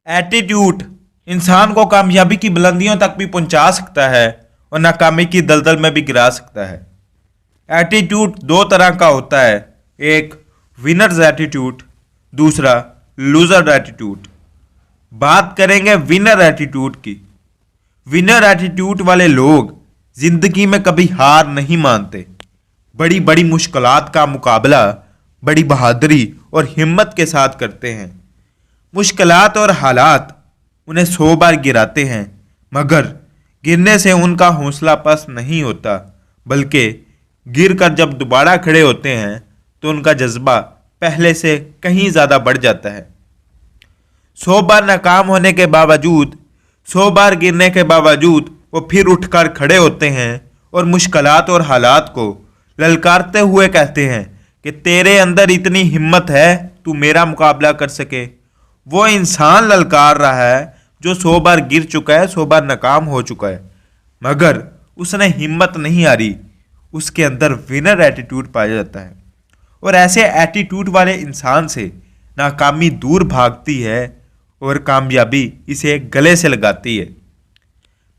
Attitude इंसान को कामयाबी की बुलंदियों तक भी पहुंचा सकता है और नाकामी की दलदल में भी गिरा सकता है। एटीट्यूड दो तरह का होता है, एक विनर्स एटीट्यूड, दूसरा लूजर एटीट्यूड। बात करेंगे विनर एटीट्यूड की। विनर एटीट्यूड वाले लोग जिंदगी में कभी हार नहीं मानते, बड़ी बड़ी मुश्किलात का मुकाबला बड़ी बहादुरी और हिम्मत के साथ करते हैं। मुश्किलात और हालात उन्हें 100 बार गिराते हैं, मगर गिरने से उनका हौसला पस्त नहीं होता, बल्कि गिरकर जब दोबारा खड़े होते हैं तो उनका जज्बा पहले से कहीं ज़्यादा बढ़ जाता है। 100 बार नाकाम होने के बावजूद, 100 बार गिरने के बावजूद वो फिर उठकर खड़े होते हैं और मुश्किलात और हालात को ललकारते हुए कहते हैं कि तेरे अंदर इतनी हिम्मत है, तू मेरा मुकाबला कर सके। वो इंसान ललकार रहा है जो 100 बार गिर चुका है, 100 बार नाकाम हो चुका है, मगर उसने हिम्मत नहीं हारी। उसके अंदर विनर एटीट्यूड पाया जाता है और ऐसे एटीट्यूड वाले इंसान से नाकामी दूर भागती है और कामयाबी इसे गले से लगाती है।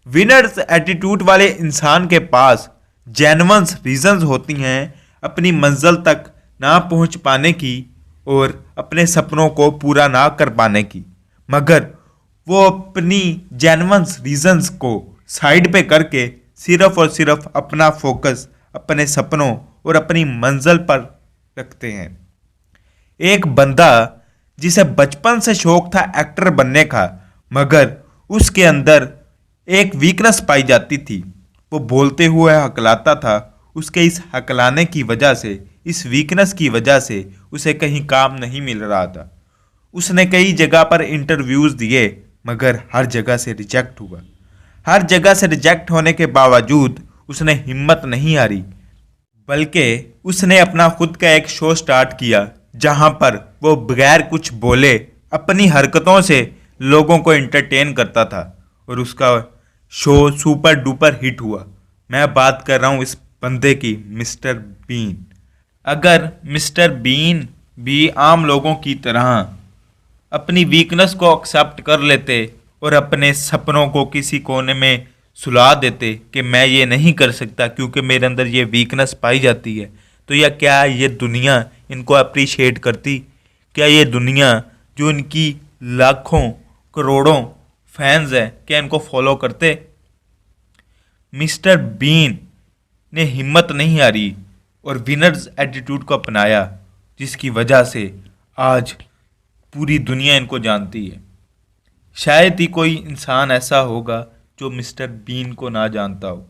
विनर्स एटीट्यूड वाले इंसान के पास जेन्युइन रीजंस होती हैं अपनी मंजिल तक ना पहुंच पाने की और अपने सपनों को पूरा ना कर पाने की, मगर वो अपनी जेन्युइन रीजंस को साइड पे करके सिर्फ और सिर्फ अपना फोकस अपने सपनों और अपनी मंजिल पर रखते हैं। एक बंदा जिसे बचपन से शौक था एक्टर बनने का, मगर उसके अंदर एक वीकनेस पाई जाती थी, वो बोलते हुए हकलाता था। उसके इस हकलाने की वजह से, इस वीकनेस की वजह से उसे कहीं काम नहीं मिल रहा था। उसने कई जगह पर इंटरव्यूज़ दिए, मगर हर जगह से रिजेक्ट हुआ। हर जगह से रिजेक्ट होने के बावजूद उसने हिम्मत नहीं हारी, बल्कि उसने अपना खुद का एक शो स्टार्ट किया जहां पर वो बगैर कुछ बोले अपनी हरकतों से लोगों को एंटरटेन करता था और उसका शो सुपर डुपर हिट हुआ। मैं बात कर रहा हूँ इस बंदे की, मिस्टर बीन। अगर मिस्टर बीन भी आम लोगों की तरह अपनी वीकनेस को एक्सेप्ट कर लेते और अपने सपनों को किसी कोने में सुला देते कि मैं ये नहीं कर सकता क्योंकि मेरे अंदर ये वीकनेस पाई जाती है, तो या क्या ये दुनिया इनको अप्रिशिएट करती? क्या ये दुनिया जो इनकी लाखों करोड़ों फैंस हैं, क्या इनको फॉलो करते? मिस्टर बीन ने हिम्मत नहीं हारी और विनर्स एटीट्यूड को अपनाया, जिसकी वजह से आज पूरी दुनिया इनको जानती है। शायद ही कोई इंसान ऐसा होगा जो मिस्टर बीन को ना जानता हो।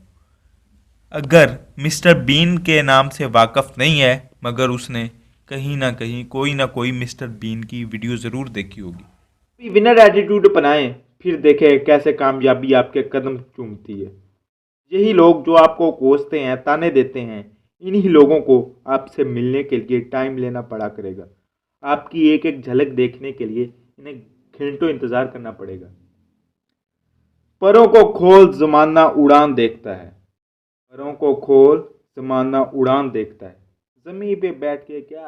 अगर मिस्टर बीन के नाम से वाकफ़ नहीं है, मगर उसने कहीं ना कहीं कोई ना कोई मिस्टर बीन की वीडियो ज़रूर देखी होगी। विनर एटीट्यूड अपनाएं, फिर देखें कैसे कामयाबी आपके कदम चूमती है। यही लोग जो आपको कोसते हैं, ताने देते हैं, इन्हीं लोगों को आपसे मिलने के लिए टाइम लेना पड़ा करेगा। आपकी एक एक झलक देखने के लिए इन्हें घंटों इंतज़ार करना पड़ेगा। परों को खोल ज़माना उड़ान देखता है, परों को खोल ज़माना उड़ान देखता है, ज़मीन पे बैठ के क्या